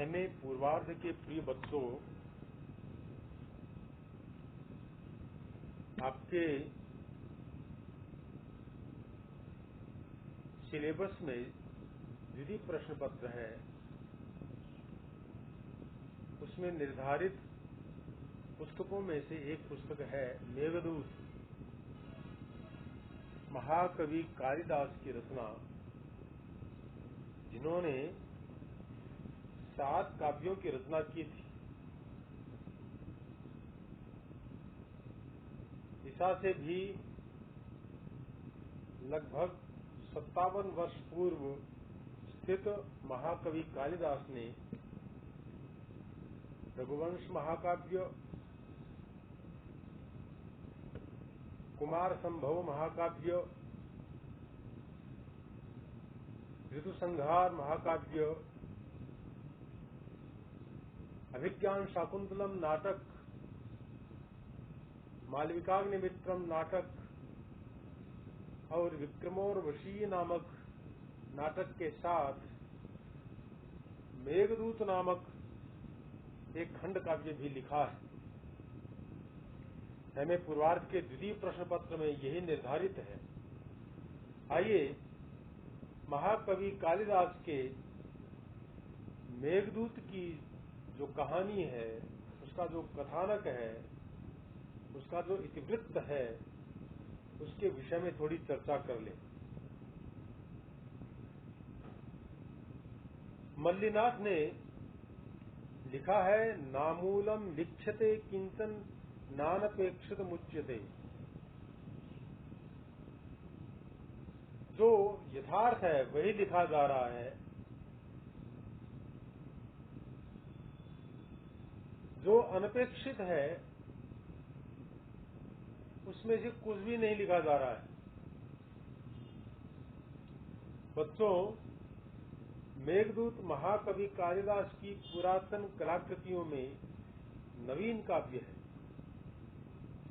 MA पूर्वार्ध के प्रिय बच्चों, आपके सिलेबस में द्वितीय प्रश्न पत्र है, उसमें निर्धारित पुस्तकों में से एक पुस्तक है मेघदूत, महाकवि कालिदास की रचना, जिन्होंने 7 काव्यों की रचना की थी। ईसा से भी लगभग 57 वर्ष पूर्व स्थित महाकवि कालिदास ने रघुवंश महाकाव्य, कुमार संभव महाकाव्य, ऋतुसंहार महाकाव्य, अभिज्ञान शाकुंतलम नाटक, मालविकाग्निमित्रम नाटक और विक्रमोर्वशी नामक नाटक के साथ मेघदूत नामक एक खंड काव्य भी लिखा है। हमें पूर्वार्ध के द्वितीय प्रश्न पत्र में यही निर्धारित है। आइए महाकवि कालिदास के मेघदूत की जो कहानी है, उसका जो कथानक है, उसका जो इतिवृत्त है, उसके विषय में थोड़ी चर्चा कर लें। मल्लिनाथ ने लिखा है, नामूलम लिख्यते किंचन नानपेक्षित मुच्यते। जो यथार्थ है वही लिखा जा रहा है, जो अनपेक्षित है उसमें से कुछ भी नहीं लिखा जा रहा है। बच्चों, मेघदूत महाकवि कालिदास की पुरातन कलाकृतियों में नवीन काव्य है।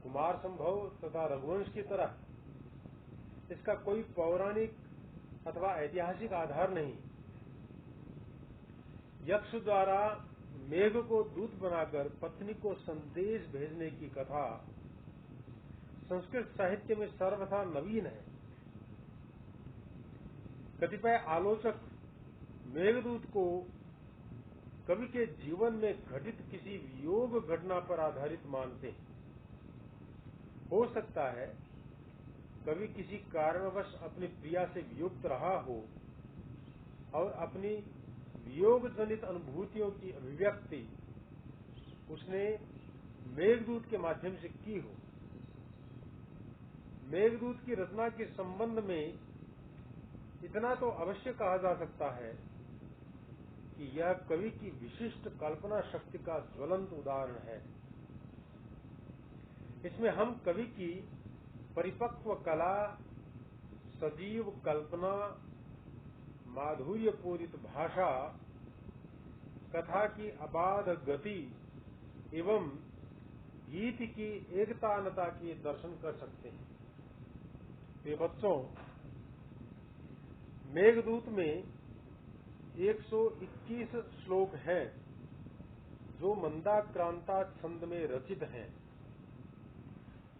कुमार संभव तथा रघुवंश की तरह इसका कोई पौराणिक अथवा ऐतिहासिक आधार नहीं। यक्ष द्वारा मेघ को दूत बनाकर पत्नी को संदेश भेजने की कथा संस्कृत साहित्य में सर्वथा नवीन है। कतिपय आलोचक मेघदूत को कवि के जीवन में घटित किसी वियोग घटना पर आधारित मानते हैं। हो सकता है कवि किसी कारणवश अपनी प्रिया से वियुक्त रहा हो और अपनी वियोग जनित अनुभूतियों की अभिव्यक्ति उसने मेघदूत के माध्यम से की हो। मेघदूत की रचना के संबंध में इतना तो अवश्य कहा जा सकता है कि यह कवि की विशिष्ट कल्पना शक्ति का ज्वलंत उदाहरण है। इसमें हम कवि की परिपक्व कला, सजीव कल्पना, माधुर्यपूरित भाषा, कथा की अबाध गति एवं गीत की एकतानता के दर्शन कर सकते हैं। ये बच्चों, मेघदूत में 121 श्लोक हैं जो मंदाक्रांता छंद में रचित हैं।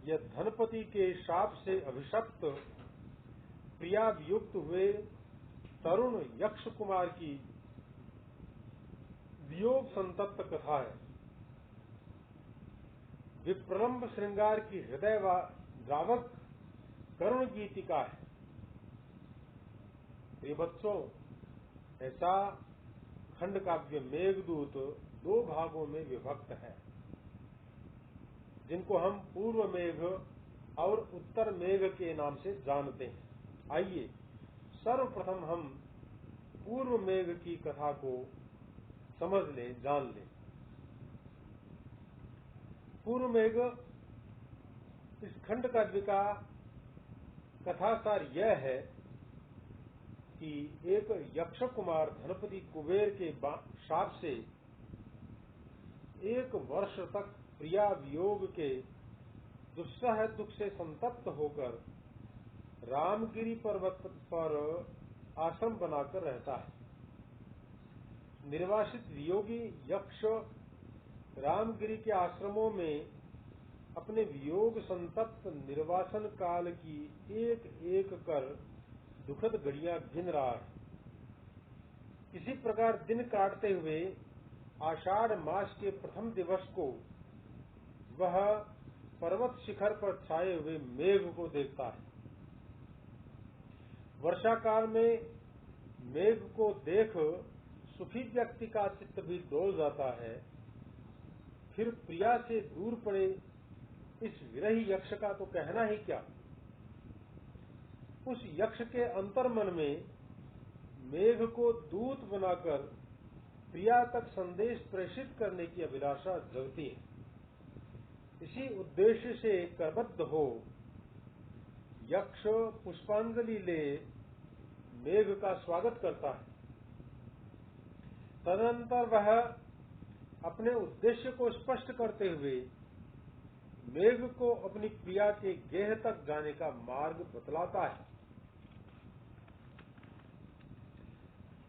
यह धनपति के शाप से अभिशप्त प्रिया वियुक्त हुए तरुण यक्ष कुमार की वियोग संतप्त कथा है। विप्रलंब श्रृंगार की हृदय द्रावक करुण गीतिका है। ये बच्चों, ऐसा खंड काव्य मेघदूत 2 भागों में विभक्त है, जिनको हम पूर्व मेघ और उत्तर मेघ के नाम से जानते हैं। आइए सर्वप्रथम हम पूर्व मेघ की कथा को समझ लें, जान लें। पूर्व मेघ इस खंड काव्य का कथासार यह है कि एक यक्ष कुमार धनपति कुबेर के शाप से 1 वर्ष तक प्रिया वियोग के दुस्सह दुख से संतप्त होकर रामगिरी पर्वत पर आश्रम बनाकर रहता है। निर्वासित वियोगी यक्ष रामगिरी के आश्रमों में अपने वियोग संतप्त निर्वासन काल की एक एक कर दुखद घड़ियां गिन रहा है। इसी प्रकार दिन काटते हुए आषाढ़ मास के प्रथम दिवस को वह पर्वत शिखर पर छाए हुए मेघ को देखता है। वर्षा काल में मेघ को देख सुखी व्यक्ति का चित्त भी डोल जाता है। फिर प्रिया से दूर पड़े इस विरही यक्ष का तो कहना ही क्या। उस यक्ष के अंतर्मन में मेघ को दूत बनाकर प्रिया तक संदेश प्रेषित करने की अभिलाषा जगती है। इसी उद्देश्य से करबद्ध हो यक्ष पुष्पांजलि ले मेघ का स्वागत करता है। तदनंतर वह अपने उद्देश्य को स्पष्ट करते हुए मेघ को अपनी प्रिया के गेह तक जाने का मार्ग बतलाता है।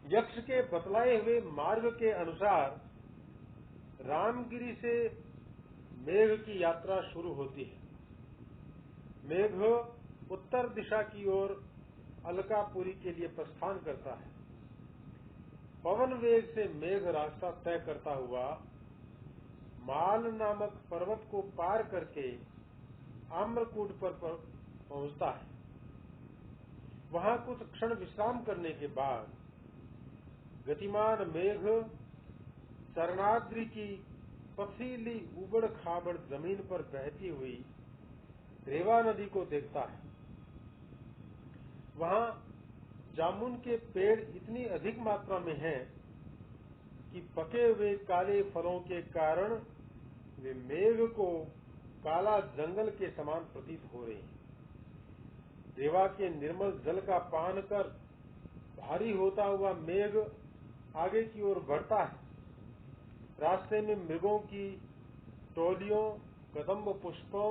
यक्ष के बतलाए हुए मार्ग के अनुसार रामगिरी से मेघ की यात्रा शुरू होती है। मेघ उत्तर दिशा की ओर अलकापुरी के लिए प्रस्थान करता है। पवन वेग से मेघ रास्ता तय करता हुआ माल नामक पर्वत को पार करके आम्रकूट पर पहुंचता है। वहां कुछ क्षण विश्राम करने के बाद गतिमान मेघ चरणाद्रि की पथरीली उबड़ खाबड़ जमीन पर बहती हुई रेवा नदी को देखता है। वहां जामुन के पेड़ इतनी अधिक मात्रा में हैं कि पके हुए काले फलों के कारण वे मेघ को काला जंगल के समान प्रतीत हो रहे हैं। रेवा के निर्मल जल का पान कर भारी होता हुआ मेघ आगे की ओर बढ़ता है। रास्ते में मृगों की टोलियों, कदम्ब पुष्पों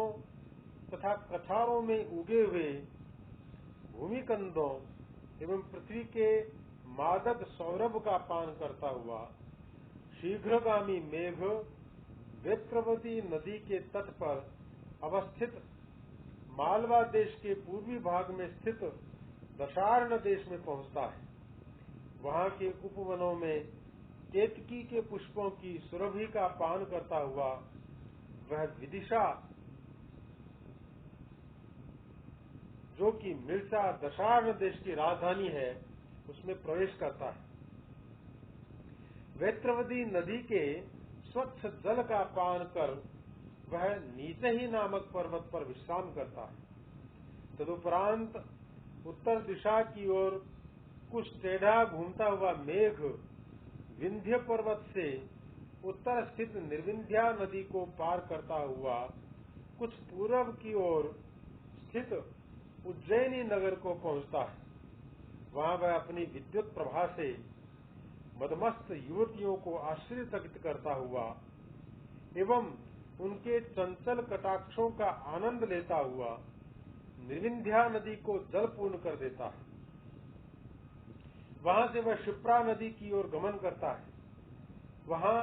तथा कछारों में उगे हुए भूमिकंदों एवं पृथ्वी के मादक सौरभ का पान करता हुआ शीघ्रगामी मेघ वेत्रवती नदी के तट पर अवस्थित मालवा देश के पूर्वी भाग में स्थित दशार्ण देश में पहुंचता है। वहां के उपवनों में केतकी के पुष्पों की सुरभि का पान करता हुआ वह विदिशा, जो कि मिर्सा दशार्ण देश की राजधानी है, उसमें प्रवेश करता है। वेत्रवती नदी के स्वच्छ जल का पान कर वह नीचे ही नामक पर्वत पर विश्राम करता है। तदुपरांत उत्तर दिशा की ओर कुछ टेढ़ा घूमता हुआ मेघ विंध्य पर्वत से उत्तर स्थित निर्विंध्या नदी को पार करता हुआ कुछ पूर्व की ओर स्थित उज्जैनी नगर को पहुंचता है। वहां वह अपनी विद्युत प्रभा से मदमस्त युवतियों को आश्चर्यचकित करता हुआ एवं उनके चंचल कटाक्षों का आनंद लेता हुआ निर्विंध्या नदी को जलपूर्ण कर देता है। वहां से वह क्षिप्रा नदी की ओर गमन करता है। वहां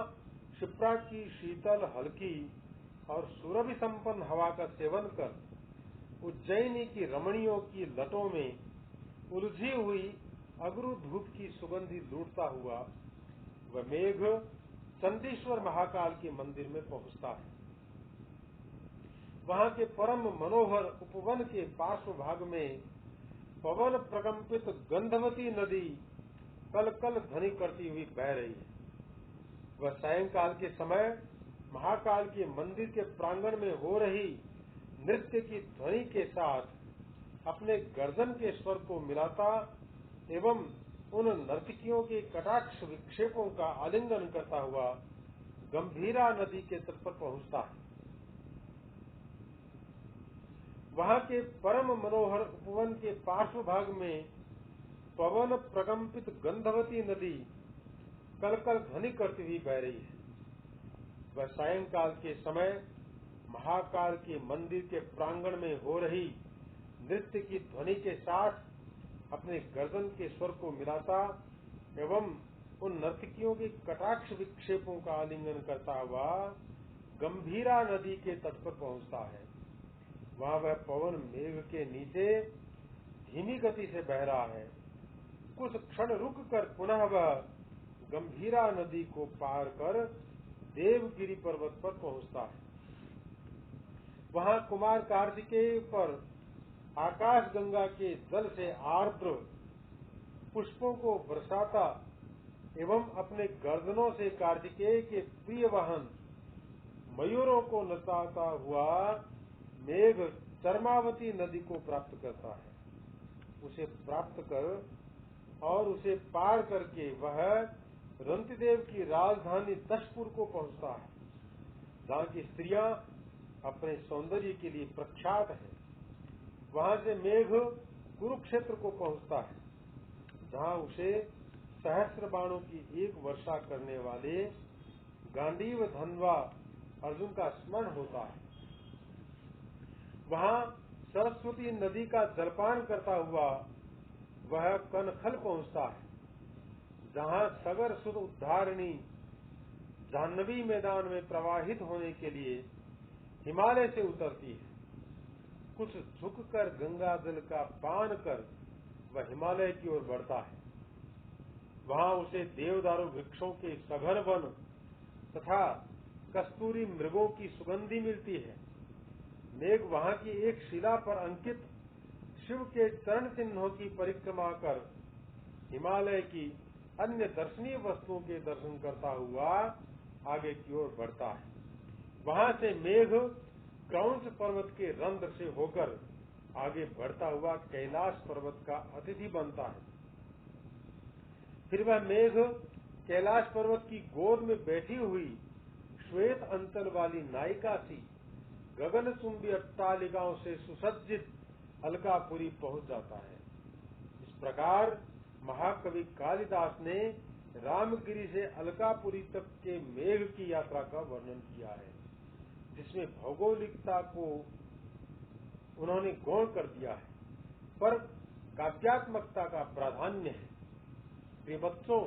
क्षिप्रा की शीतल, हल्की और सुरभि संपन्न हवा का सेवन कर उज्जैनी की रमणियों की लटों में उलझी हुई अगरू धूप की सुगंधी लूटता हुआ वह मेघ चंदीश्वर महाकाल के मंदिर में पहुंचता है। वहां के परम मनोहर उपवन के पार्श्व भाग में पवन प्रकंपित गंधवती नदी कल कल ध्वनि करती हुई बह रही है। वह सायंकाल के समय महाकाल के मंदिर के प्रांगण में हो रही नृत्य की ध्वनि के साथ अपने गर्जन के स्वर को मिलाता एवं उन नर्तकियों के कटाक्ष विक्षेपों का आलिंगन करता हुआ गंभीरा नदी के तट पर पहुंचता है। वहां के परम मनोहर उपवन के पार्श्व भाग में पवन प्रकंपित गंधवती नदी कल कल ध्वनि करती हुई बह रही है। वह सायंकाल के समय महाकाल के मंदिर के प्रांगण में हो रही नृत्य की ध्वनि के साथ अपने गर्दन के स्वर को मिलाता एवं उन नर्तकियों के कटाक्ष विक्षेपों का आलिंगन करता हुआ गंभीरा नदी के तट पर पहुंचता है। वहां वह पवन मेघ के नीचे धीमी गति से बह रहा है। कुछ क्षण रुककर पुनः वह गंभीरा नदी को पार कर देवगिरी पर्वत पर पहुंचता है। वहां कुमार कार्तिकेय पर आकाश गंगा के जल से आर्द्र पुष्पों को बरसाता एवं अपने गर्दनों से कार्तिकेय के प्रिय वाहन मयूरों को नचाता हुआ मेघ चर्मावती नदी को प्राप्त करता है। उसे प्राप्त कर और उसे पार करके वह रंतिदेव की राजधानी दशपुर को पहुंचता है, जहाँ की स्त्रियां अपने सौंदर्य के लिए प्रख्यात है। वहां से मेघ कुरुक्षेत्र को पहुंचता है, जहाँ उसे सहस्त्र बाणों की एक वर्षा करने वाले गांडीव धनवा अर्जुन का स्मरण होता है। वहां सरस्वती नदी का जलपान करता हुआ वह कनखल पहुंचता है, जहां सगर सुध उद्धारिणी जाह्नवी मैदान में प्रवाहित होने के लिए हिमालय से उतरती है। कुछ झुककर गंगा जल का पान कर वह हिमालय की ओर बढ़ता है। वहां उसे देवदारू वृक्षों के सघन वन तथा कस्तूरी मृगों की सुगंधी मिलती है। मेघ वहां की एक शिला पर अंकित शिव के चरण चिन्हों की परिक्रमा कर हिमालय की अन्य दर्शनीय वस्तुओं के दर्शन करता हुआ आगे की ओर बढ़ता है। वहां से मेघ क्रौंच पर्वत के रंध्र से होकर आगे बढ़ता हुआ कैलाश पर्वत का अतिथि बनता है। फिर वह मेघ कैलाश पर्वत की गोद में बैठी हुई श्वेत अंचल वाली नायिका सी गगनचुंबी अट्टालिकाओं से सुसज्जित अलकापुरी पहुंच जाता है। इस प्रकार महाकवि कालिदास ने रामगिरी से अलकापुरी तक के मेघ की यात्रा का वर्णन किया है, जिसमें भौगोलिकता को उन्होंने गौण कर दिया है, पर काव्यात्मकता का प्राधान्य है। प्रिय बच्चों,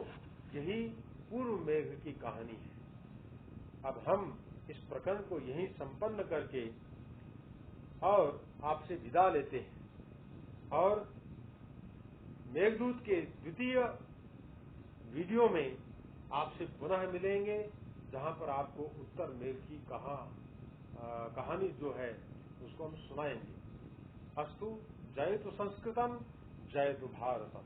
यही पूर्व मेघ की कहानी है। अब हम इस प्रकरण को यहीं संपन्न करके और आपसे विदा लेते हैं और मेघदूत के द्वितीय वीडियो में आपसे पुनः मिलेंगे, जहां पर आपको उत्तर मेघ की कहानी जो है उसको हम सुनाएंगे। अस्तु, जयतु संस्कृतम, जयतु भारतम।